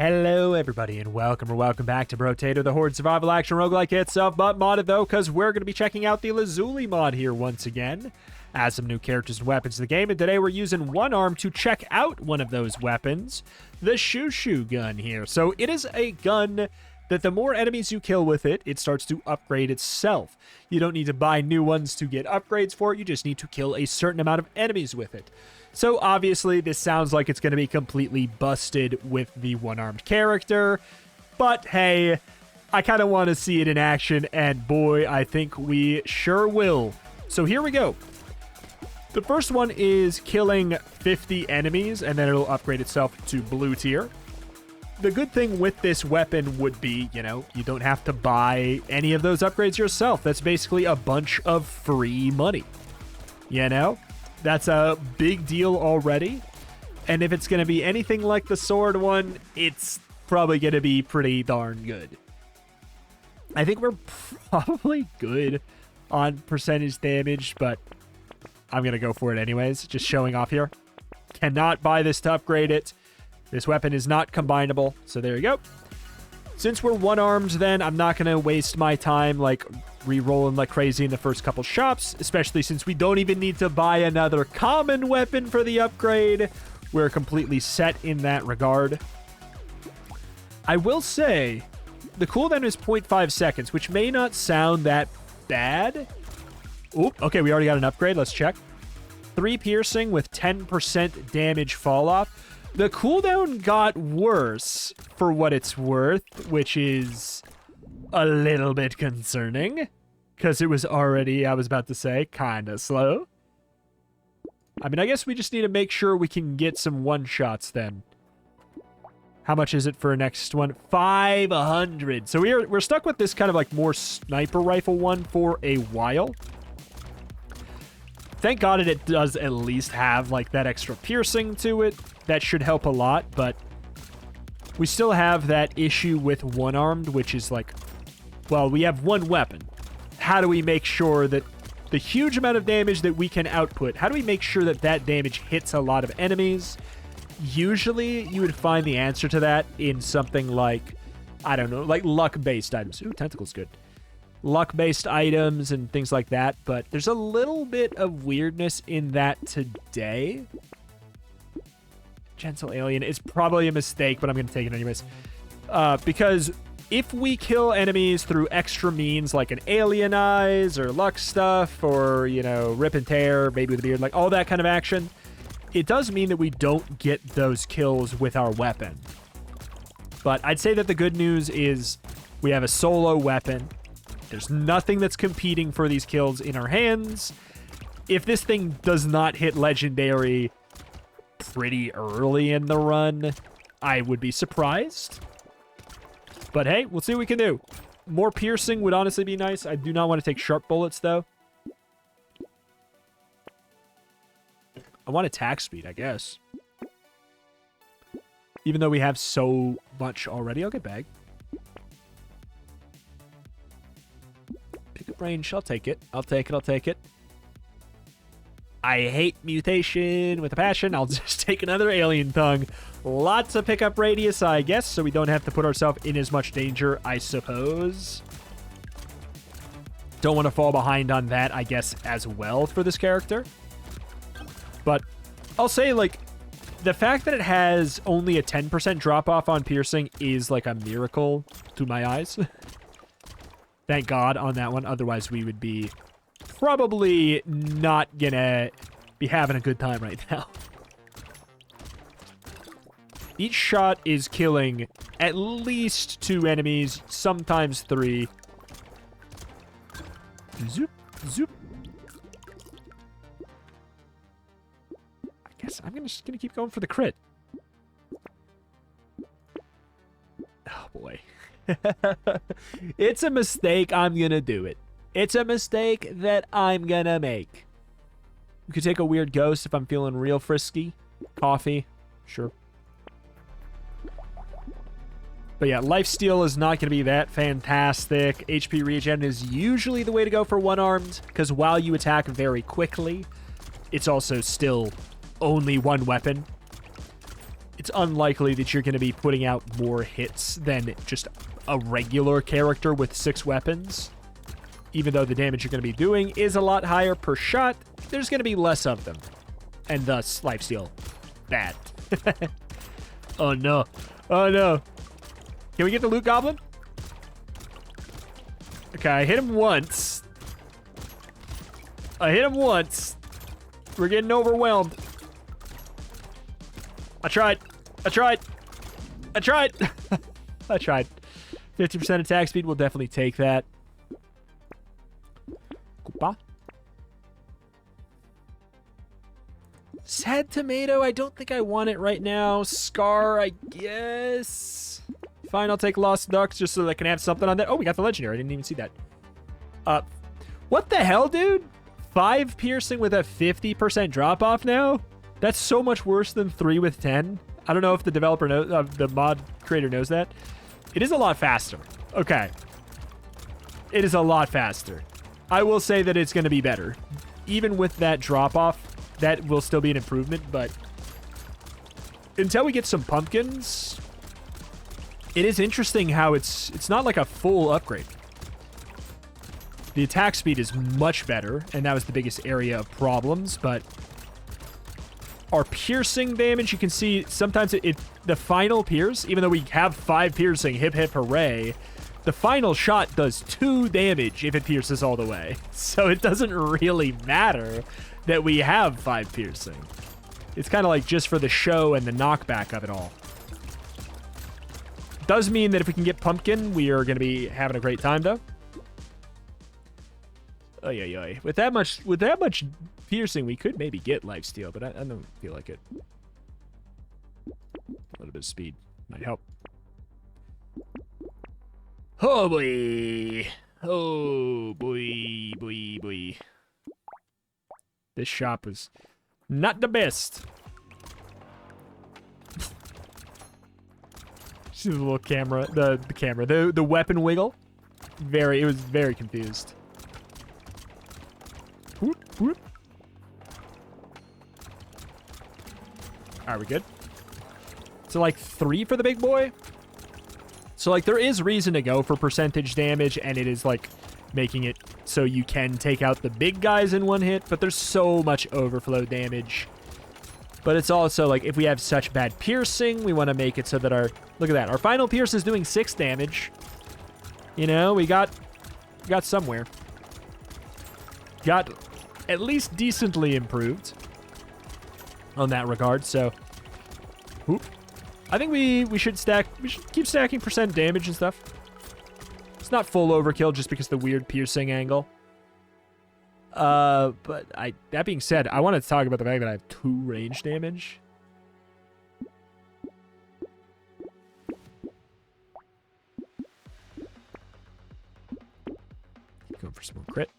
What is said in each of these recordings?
Hello everybody and welcome back to Brotato, the horde survival action roguelike itself, but modded though, because we're going to be checking out the Lazuli mod here once again. Add some new characters and weapons to the game, and today we're using one arm to check out one of those weapons, the Shoo gun here. So it is a gun that the more enemies you kill with it, it starts to upgrade itself. You don't need to buy new ones to get upgrades for it, you just need to kill a certain amount of enemies with it. So obviously this sounds like it's going to be completely busted with the one-armed character, but hey, I kind of want to see it in action, and boy, I think we sure will. So here we go. The first one is killing 50 enemies, and then it'll upgrade itself to blue tier. The good thing with this weapon would be, you know, you don't have to buy any of those upgrades yourself. That's basically a bunch of free money, you know? That's a big deal already. And if it's going to be anything like the sword one, it's probably going to be pretty darn good. I think we're probably good on percentage damage, but I'm going to go for it anyways. Just showing off here. Cannot buy this to upgrade it. This weapon is not combinable, so there you go. Since we're one-armed, then I'm not going to waste my time like re-rolling like crazy in the first couple shops, especially since we don't even need to buy another common weapon for the upgrade. We're completely set in that regard. I will say the cooldown is 0.5 seconds, which may not sound that bad. Oop, okay, we already got an upgrade. Let's check. 3 piercing with 10% damage fall off. The cooldown got worse for what it's worth, which is a little bit concerning, because it was already, I was about to say, kind of slow. I mean, I guess we just need to make sure we can get some one-shots then. How much is it for a next one? 500. So we're stuck with this kind of like more sniper rifle one for a while. Thank God it does at least have like that extra piercing to it. That should help a lot, but we still have that issue with one-armed, which is like, well, we have one weapon. How do we make sure that the huge amount of damage that we can output, how do we make sure that that damage hits a lot of enemies? Usually, you would find the answer to that in something like, I don't know, like luck-based items. Ooh, tentacle's good. Luck-based items and things like that, but there's a little bit of weirdness in that today. Gentle alien is probably a mistake, but I'm going to take it anyways. Because if we kill enemies through extra means like an alien eyes or luck stuff or, you know, rip and tear, baby with a beard, like all that kind of action, it does mean that we don't get those kills with our weapon. But I'd say that the good news is we have a solo weapon. There's nothing that's competing for these kills in our hands. If this thing does not hit legendary pretty early in the run, I would be surprised. But hey, we'll see what we can do. More piercing would honestly be nice. I do not want to take sharp bullets, though. I want attack speed, I guess. Even though we have so much already. I'll get bag. Pick up range. I'll take it. I'll take it. I'll take it. I hate mutation with a passion. I'll just take another alien tongue. Lots of pickup radius, I guess, so we don't have to put ourselves in as much danger, I suppose. Don't want to fall behind on that, I guess, as well for this character. But I'll say, like, the fact that it has only a 10% drop-off on piercing is, like, a miracle to my eyes. Thank God on that one. Otherwise, we would be probably not gonna be having a good time right now. Each shot is killing at least 2 enemies, sometimes 3. Zoop, zoop. I guess I'm just gonna keep going for the crit. Oh boy. It's a mistake. I'm gonna do it. It's a mistake that I'm gonna make. We could take a weird ghost if I'm feeling real frisky. Coffee. Sure. But yeah, lifesteal is not going to be that fantastic. HP regen is usually the way to go for one-armed, because while you attack very quickly, it's also still only one weapon. it's unlikely that you're going to be putting out more hits than just a regular character with 6 weapons. Even though the damage you're going to be doing is a lot higher per shot, there's going to be less of them. And thus, lifesteal. Bad. Oh, no. Oh, no. Can we get the loot goblin? Okay, I hit him once. I hit him once. We're getting overwhelmed. I tried. I tried. I tried. I tried. 50% attack speed. We'll definitely take that. Koopa. Sad tomato. I don't think I want it right now. Scar, I guess. Fine, I'll take Lost Ducks just so that I can have something on that. Oh, we got the legendary. I didn't even see that. What the hell, dude? 5 piercing with a 50% drop off now? That's so much worse than 3 with 10. I don't know if the developer knows, the mod creator knows that. It is a lot faster. Okay. It is a lot faster. I will say that it's going to be better. Even with that drop off, that will still be an improvement, but until we get some pumpkins, it is interesting how it's not like a full upgrade. The attack speed is much better, and that was the biggest area of problems, but our piercing damage, you can see sometimes the final pierce, even though we have 5 piercing, hip hip hooray, the final shot does 2 damage if it pierces all the way. So it doesn't really matter that we have 5 piercing. It's kind of like just for the show and the knockback of it all. Does mean that if we can get pumpkin, we are going to be having a great time, though. Oy, oy, oy. With that much piercing, we could maybe get lifesteal, but I don't feel like it. A little bit of speed might help. Oh boy. Oh boy, boy, boy. This shop was not the best. See the little camera, the camera, the weapon wiggle. It was very confused. Whoop, whoop. Are we good? So like 3 for the big boy. So like there is reason to go for percentage damage, and it is like making it so you can take out the big guys in one hit, but there's so much overflow damage. But it's also like if we have such bad piercing, we want to make it so that our, look at that, our final pierce is doing 6 damage. You know, we got somewhere. Got at least decently improved on that regard, so whoop. I think we should keep stacking percent damage and stuff. It's not full overkill just because of the weird piercing angle. But that being said, I wanted to talk about the fact that I have 2 range damage. Going for some more crit.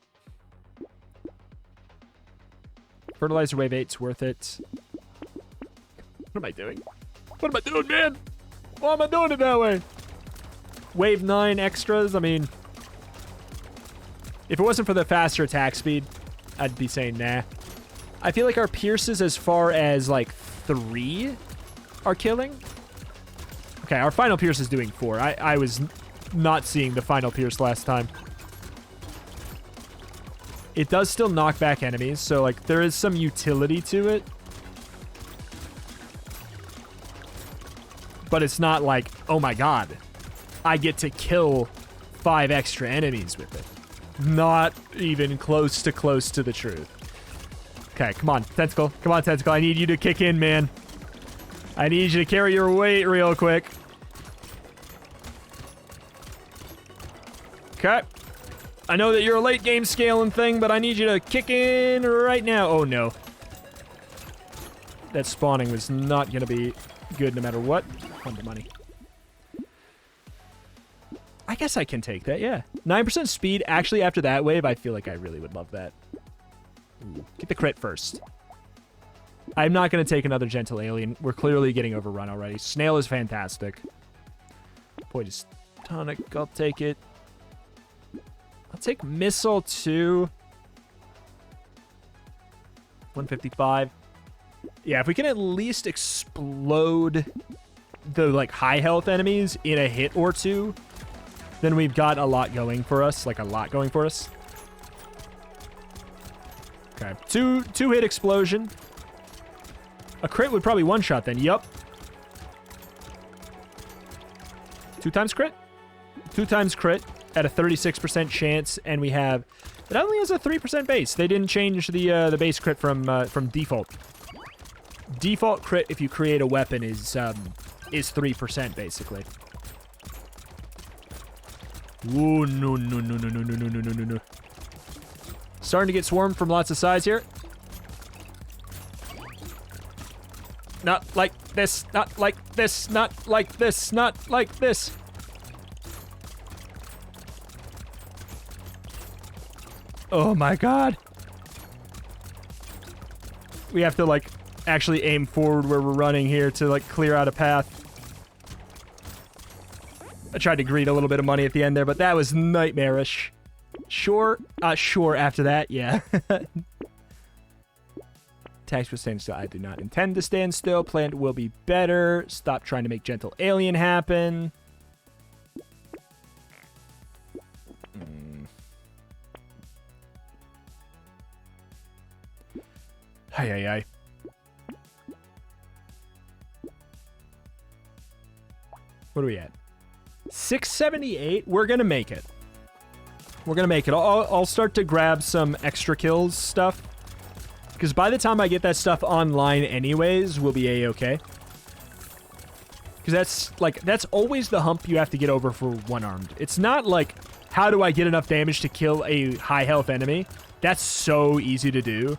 Fertilizer wave 8's worth it. What am I doing? What am I doing, man? Why am I doing it that way? Wave 9 extras, I mean, if it wasn't for the faster attack speed, I'd be saying nah. I feel like our pierces as far as like 3 are killing. Okay, our final pierce is doing 4. I was not seeing the final pierce last time. It does still knock back enemies, so like there is some utility to it. But it's not like, oh my god, I get to kill 5 extra enemies with it. Not even close to the truth. Okay, come on, Tentacle. Come on, Tentacle. I need you to kick in, man. I need you to carry your weight real quick. Okay. I know that you're a late game scaling thing, but I need you to kick in right now. Oh, no. That spawning was not going to be good no matter what. On the money. I guess I can take that, yeah. 9% speed. Actually, after that wave, I feel like I really would love that. Ooh, get the crit first. I'm not going to take another Gentle Alien. We're clearly getting overrun already. Snail is fantastic. Poisonous Tonic, I'll take it. I'll take Missile too. 155. Yeah, if we can at least explode the, like, high health enemies in a hit or two, then we've got a lot going for us. Like, a lot going for us. Okay. Two hit explosion. A crit would probably one-shot then. Yup. 2 times crit? 2 times crit at a 36% chance, and we have... It only has a 3% base. They didn't change the base crit from default. Default crit, if you create a weapon, is 3%, basically. Ooh, no. Starting to get swarmed from lots of sides here. Not like this, not like this, not like this, not like this. Oh my god. We have to, like, actually aim forward where we're running here to, like, clear out a path. I tried to greed a little bit of money at the end there, but that was nightmarish. Sure after that, yeah. Attacks will stand still. I do not intend to stand still. Planned will be better. Stop trying to make gentle alien happen. Ay. What are we at? 678. We're gonna make it. We're gonna make it. I'll start to grab some extra kills stuff, because by the time I get that stuff online anyways, we'll be a-okay. Because that's always the hump you have to get over for one-armed. It's not like, how do I get enough damage to kill a high health enemy? That's so easy to do.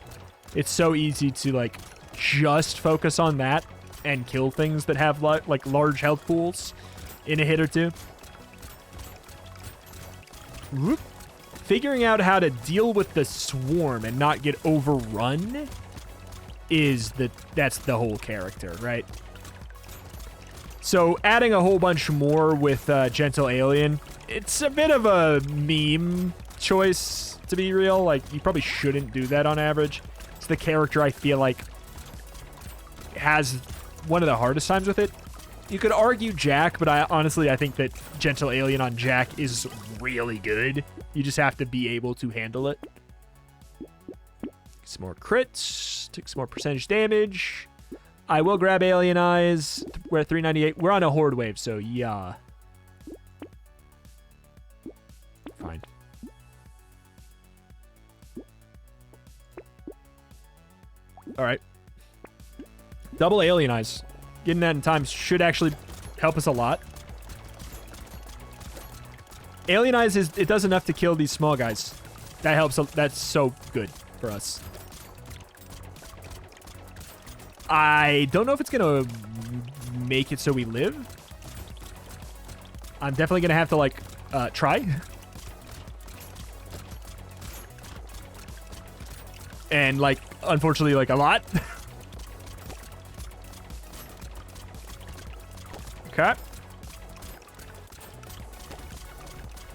It's so easy to, like, just focus on that and kill things that have, like, large health pools in a hit or two. Whoop. Figuring out how to deal with the swarm and not get overrun that's the whole character, right? So adding a whole bunch more with Gentle Alien, it's a bit of a meme choice, to be real. Like, you probably shouldn't do that on average. It's the character I feel like has one of the hardest times with it. You could argue Jack, but I think that Gentle Alien on Jack is really good. You just have to be able to handle it. Some more crits. Take some more percentage damage. I will grab Alien Eyes. We're at 398. We're on a horde wave, so yeah. Fine. Alright. Double Alien Eyes. Getting that in time should actually help us a lot. Alien Eyes, it does enough to kill these small guys. That helps. That's so good for us. I don't know if it's going to make it so we live. I'm definitely going to have to, like, try. And, like, unfortunately, like, a lot. Okay.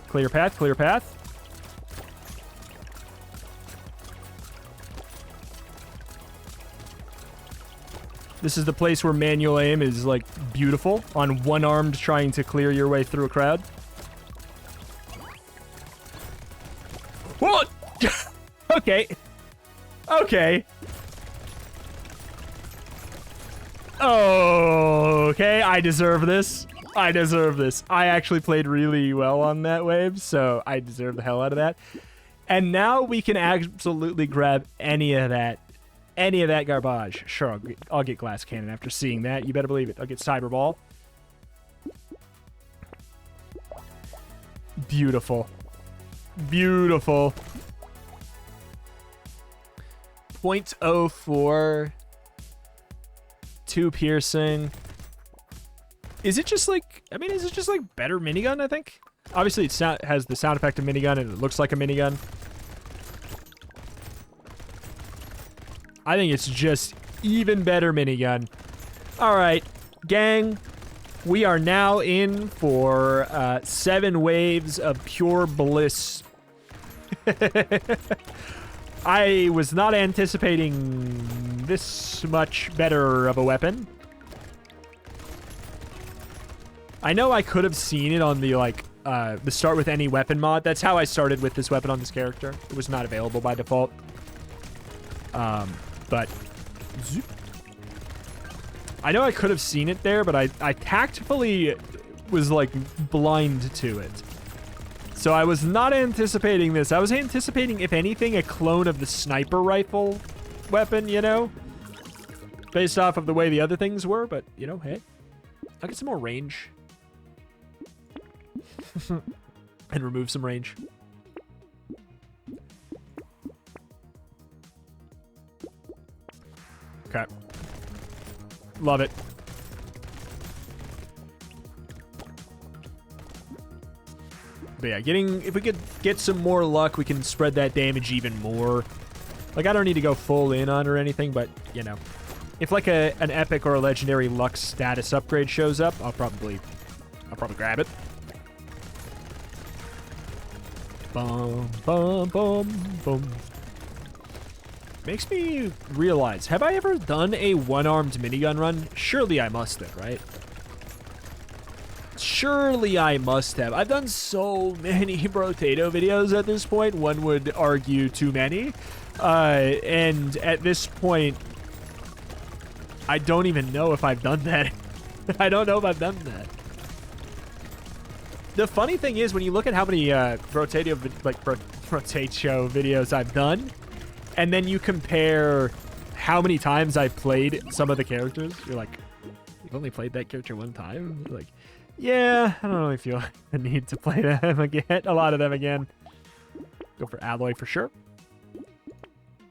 Clear path, clear path. This is the place where manual aim is, like, beautiful. On one-armed trying to clear your way through a crowd. What? Okay. Okay. Okay, I deserve this. I deserve this. I actually played really well on that wave, so I deserve the hell out of that. And now we can absolutely grab any of that garbage. Sure, I'll get Glass Cannon after seeing that. You better believe it. I'll get Cyber Ball. Beautiful. Beautiful. 0.04. 2 piercing. Is it just like, I mean, is it just like better minigun, I think? Obviously, it has the sound effect of minigun, and it looks like a minigun. I think it's just even better minigun. All right, gang. We are now in for 7 waves of pure bliss. I was not anticipating this much better of a weapon. I know I could have seen it on the, like, the start with any weapon mod. That's how I started with this weapon on this character. It was not available by default. But I know I could have seen it there, but I tactfully was, like, blind to it. So I was not anticipating this. I was anticipating, if anything, a clone of the sniper rifle weapon, you know? Based off of the way the other things were, but, you know, hey. I'll get some more range. And remove some range. Okay. Love it. But yeah, if we could get some more luck, we can spread that damage even more. Like, I don't need to go full in on or anything, but, you know. If, like, an epic or a legendary luck status upgrade shows up, I'll probably grab it. Bum, bum, bum, bum. Makes me realize, have I ever done a one-armed minigun run? Surely I must have, right? Surely I must have. I've done so many Brotato videos at this point. One would argue too many. And at this point, I don't even know if I've done that. I don't know if I've done that. The funny thing is, when you look at how many Brotato videos I've done, and then you compare how many times I've played some of the characters, you're like, you've only played that character one time? You're like, yeah, I don't really feel the need to play them again. A lot of them again. Go for alloy for sure.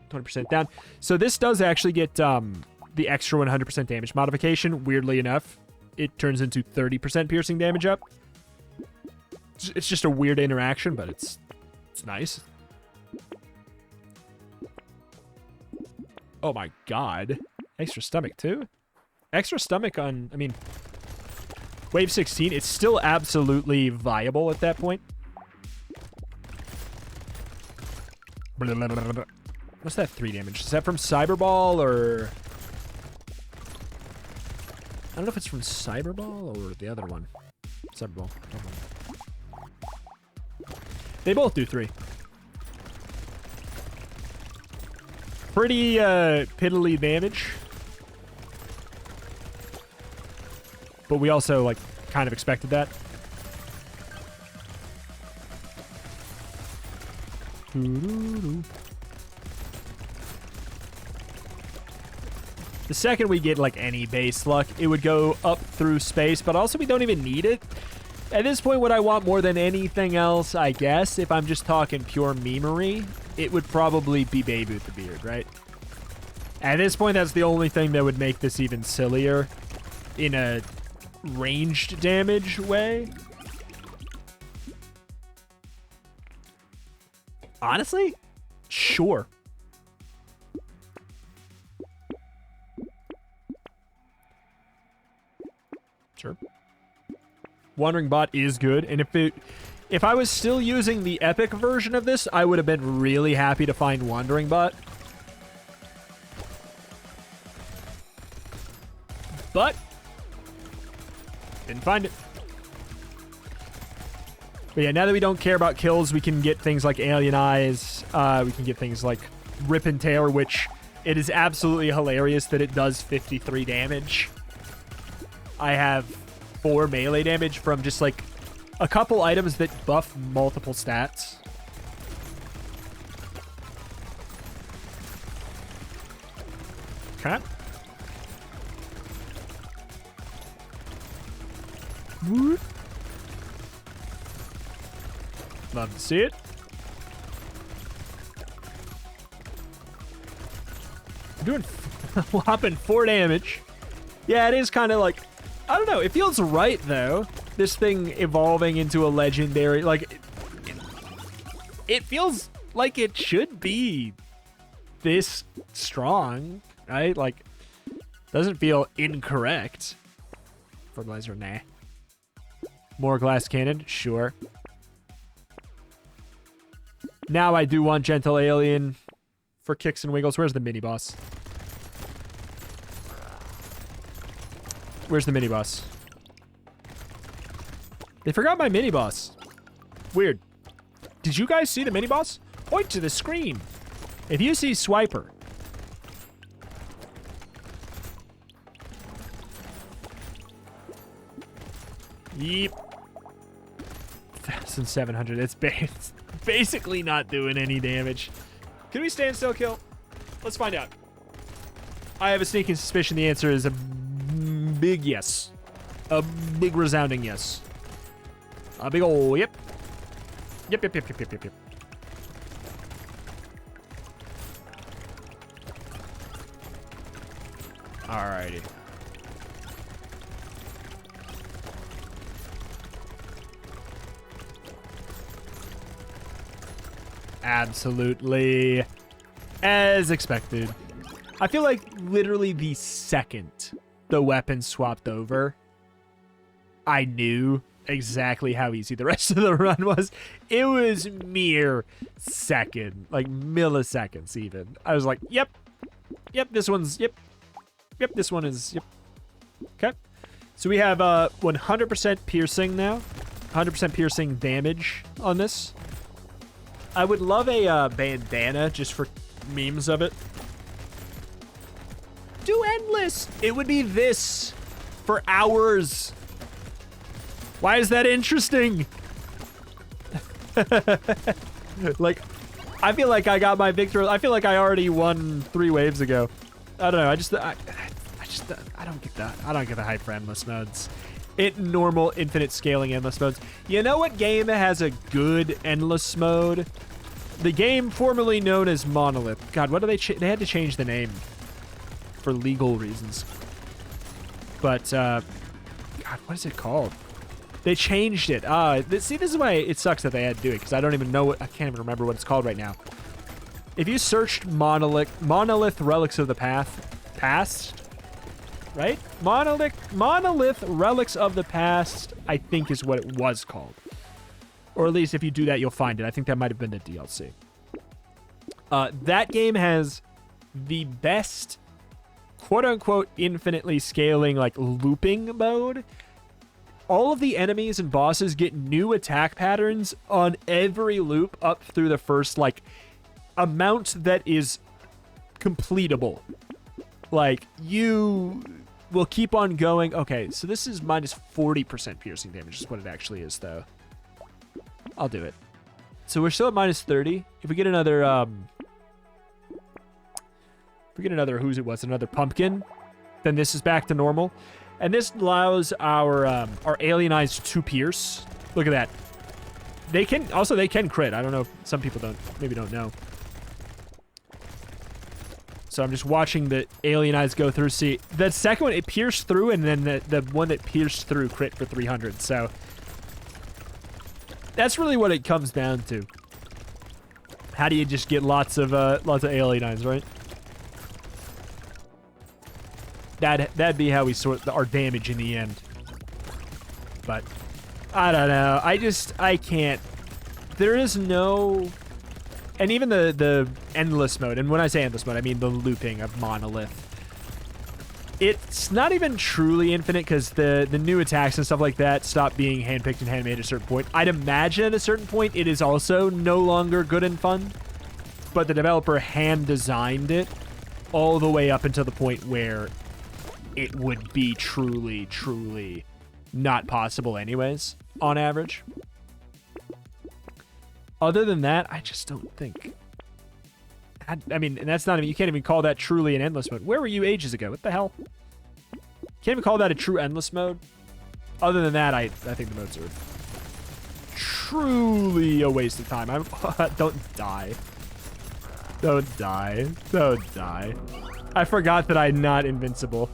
20% down. So this does actually get the extra 100% damage modification. Weirdly enough, it turns into 30% piercing damage up. It's just a weird interaction, but it's nice. Oh my god. Extra stomach too? Extra stomach on, I mean, wave 16, it's still absolutely viable at that point. What's that 3 damage? Is that from Cyberball or... I don't know if it's from Cyberball or the other one. Cyberball. They both do 3. Pretty piddly damage. But we also, like, kind of expected that. The second we get, like, any base luck, it would go up through space, but also we don't even need it. At this point, what I want more than anything else, I guess, if I'm just talking pure memery, it would probably be Baby with the Beard, right? At this point, that's the only thing that would make this even sillier in a ranged damage way. Honestly, sure. Sure. Wandering Bot is good, and if I was still using the epic version of this, I would have been really happy to find Wandering Bot. But didn't find it. But yeah, now that we don't care about kills, we can get things like Alien Eyes. We can get things like Rip and Tear, which it is absolutely hilarious that it does 53 damage. I have 4 melee damage from just like a couple items that buff multiple stats. Okay. Love to see it. I'm doing whopping 4 damage. Yeah, it is kind of like, I don't know. It feels right, though. This thing evolving into a legendary, like, it feels like it should be this strong, right? Like, doesn't feel incorrect. Fertilizer, nah. More glass cannon, sure. Now I do want Gentle Alien for kicks and wiggles. Where's the mini boss? Where's the mini-boss? They forgot my mini-boss. Weird. Did you guys see the mini-boss? Point to the screen. If you see Swiper. Yep. 1,700. It's basically not doing any damage. Can we stand still kill? Let's find out. I have a sneaking suspicion the answer is a big yes. A big resounding yes. A big ol' yep. Yep. Alrighty. Absolutely. As expected. I feel like literally the second the weapon swapped over, I knew exactly how easy the rest of the run was. It was mere second, like milliseconds even. I was like, yep, this one's, yep, this one is, yep. Okay. So we have 100% piercing now, 100% piercing damage on this. I would love a bandana just for memes of it. Do endless. It would be this for hours. Why is that interesting? Like, I feel like I got my victory. I feel like I already won 3 waves ago. I don't know. I don't get that. I don't get the hype for endless modes. Normal infinite scaling endless modes. You know what game has a good endless mode? The game formerly known as Monolith. God, what do they had to change the name for legal reasons. But God, what is it called? They changed it. See, this is why it sucks that they had to do it, because I don't even know I can't even remember what it's called right now. If you searched Monolith Relics of the Past, right? Monolith Relics of the Past, I think is what it was called. Or at least if you do that, you'll find it. I think that might have been the DLC. That game has the best, quote-unquote, infinitely scaling, like, looping mode. All of the enemies and bosses get new attack patterns on every loop up through the first, like, amount that is completable. Like, you will keep on going. Okay, so this is minus 40% piercing damage is what it actually is, though. I'll do it. So we're still at minus 30. If we get another, another pumpkin, then this is back to normal. And this allows our alien eyes to pierce. Look at that. They can crit. I don't know if some people maybe don't know. So I'm just watching the alien eyes go through. See, the second one, it pierced through, and then the one that pierced through crit for 300. So that's really what it comes down to. How do you just get lots of alien eyes, right? That'd be how we sort our damage in the end. But I don't know. I can't. There is no. And even the endless mode, and when I say endless mode, I mean the looping of Monolith. It's not even truly infinite because the new attacks and stuff like that stop being handpicked and handmade at a certain point. I'd imagine at a certain point it is also no longer good and fun, but the developer hand designed it all the way up until the point where it would be truly, truly not possible anyways, on average. Other than that, I just don't think. I mean, and that's not even, you can't even call that truly an endless mode. Where were you ages ago? What the hell? Can't even call that a true endless mode. Other than that, I think the modes are truly a waste of time. Don't die. Don't die. Don't die. I forgot that I'm not invincible.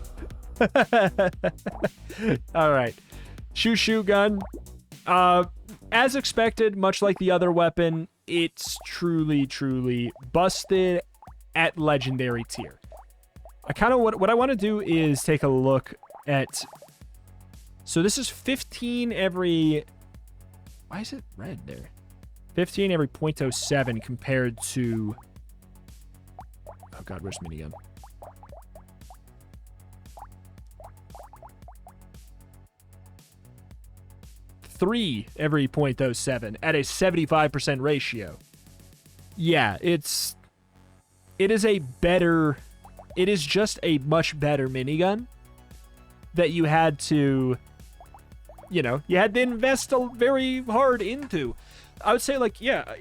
All right. Shoo gun. As expected, much like the other weapon, it's truly, truly busted at legendary tier. I kind of what I want to do is take a look at. So this is 15 every. Why is it red there? 15 every 0.07 compared to. Oh God, where's minigun? 3 every .07 at a 75% ratio. Yeah, it is just a much better minigun that you had to, invest very hard into. I would say,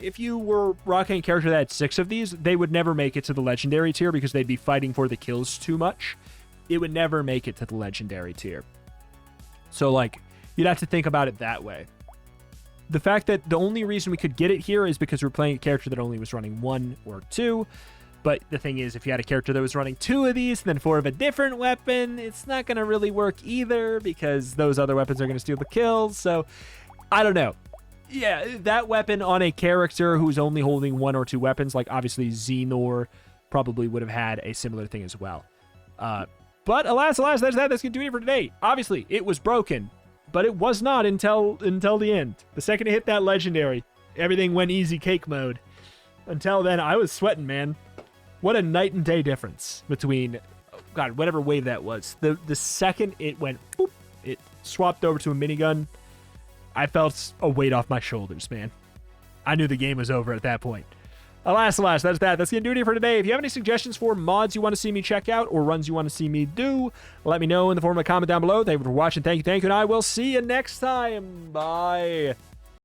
if you were rocking a character that had 6 of these, they would never make it to the legendary tier because they'd be fighting for the kills too much. It would never make it to the legendary tier. So, you'd have to think about it that way. The fact that the only reason we could get it here is because we're playing a character that only was running 1 or 2. But the thing is, if you had a character that was running 2 of these, then 4 of a different weapon, it's not going to really work either because those other weapons are going to steal the kills. So, I don't know. Yeah, that weapon on a character who's only holding 1 or 2 weapons, obviously Xenor probably would have had a similar thing as well. But alas, that's that. That's going to do it for today. Obviously, it was broken, but it was not until the end. The second it hit that legendary, everything went easy cake mode. Until then, I was sweating, man. What a night and day difference between, whatever wave that was. The second it went, boop, it swapped over to a minigun, I felt a weight off my shoulders, man. I knew the game was over at that point. Alas, that's that. That's going to do it for today. If you have any suggestions for mods you want to see me check out or runs you want to see me do, let me know in the form of a comment down below. Thank you for watching. Thank you, and I will see you next time. Bye.